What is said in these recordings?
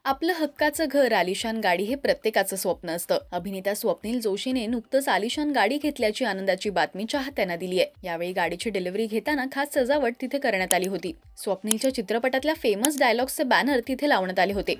आपलं हक्काचं घर, आलिशान गाडी हे प्रत्येकाचं स्वप्न असतं. अभिनेता स्वप्नील जोशीने नुकतंच आलिशान गाडी घेतल्याची आनंदाची बातमी चाहत्यांना दिली आहे. यावेळी गाडीची डिलिव्हरी घेताना खास सजावट तिथे करण्यात आली होती. स्वप्नीलच्या चित्रपटातल्या फेमस डायलॉग्सचे बॅनर तिथे लावण्यात आले होते.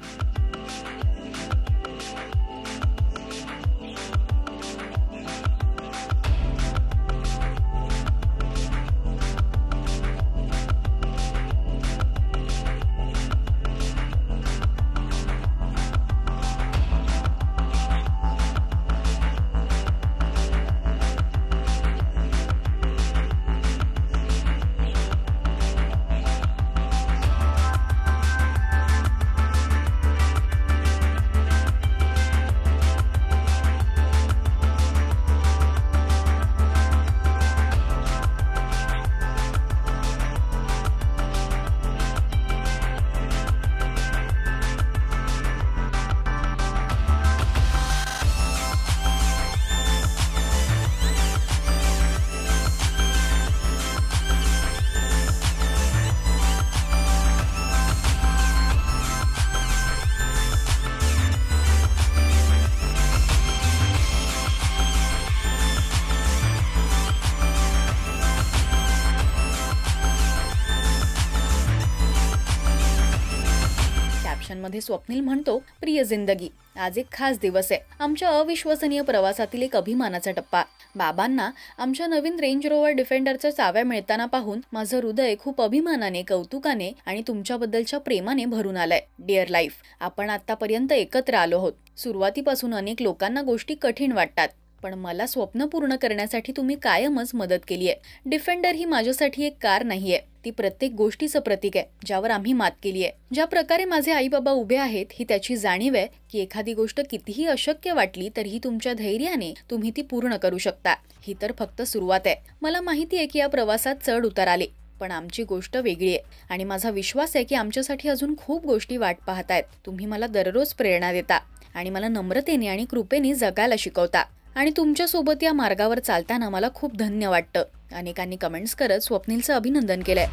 मध्ये स्वप्नील म्हणतो, प्रिय जिंदगी, आज एक खास दिवस आहे. आमच्या अविश्वसनीय प्रवासातील एक अभिमानाचा टप्पा. बाबांना आमच्या नवीन रेंज रोवर डिफेंडरच्या चाव्या मिळताना पाहून माझं हृदय खूप अभिमानाने, कौतुकाने आणि तुमच्याबद्दलच्या प्रेमाने भरून आलंय. डिअर लाईफ, आपण आतापर्यंत एकत्र आलो आहोत. सुरुवातीपासून अनेक लोकांना गोष्टी कठीण वाटतात, पण मला स्वप्न पूर्ण करण्यासाठी तुम्ही कायमच मदत केली आहे. डिफेंडर ही माझ्यासाठी एक कार नाहीये, ती प्रत्येक गोष्टीचं प्रतीक आहे ज्यावर आम्ही मात केली आहे. ज्या प्रकारे माझे आई बाबा उभे आहेत ही त्याची जाणीव आहे की एखादी गोष्ट कितीही अशक्य वाटली तरीही तुमच्या धैर्याने तुम्ही ती पूर्ण करू शकता. ही तर फक्त सुरुवात आहे. मला माहिती आहे की या प्रवासात चढ उतार आले, पण आमची गोष्ट वेगळी आहे आणि माझा विश्वास आहे की आमच्यासाठी अजून खूप गोष्टी वाट पाहतायत. तुम्ही मला दररोज प्रेरणा देता आणि मला नम्रतेने आणि कृपेने जगायला शिकवता आणि तुमच्या सोबत या मार्गावर चालताना मला खूप धन्य वाटतं. अनेकांनी कमेंट्स करत स्वप्नीलचं अभिनंदन केलंय.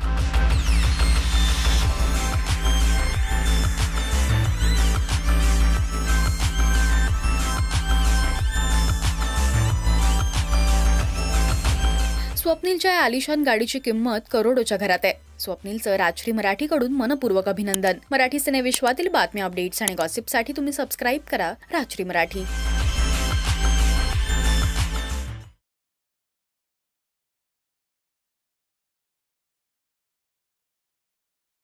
स्वप्नीलच्या या आलिशान गाडीची किंमत करोडोच्या घरात आहे. स्वप्नीलचं राजश्री मराठीकडून मनपूर्वक अभिनंदन. मराठी सिनेविश्वातील बातम्या, अपडेट्स आणि गॉसिपसाठी तुम्ही सबस्क्राईब करा राजश्री मराठी.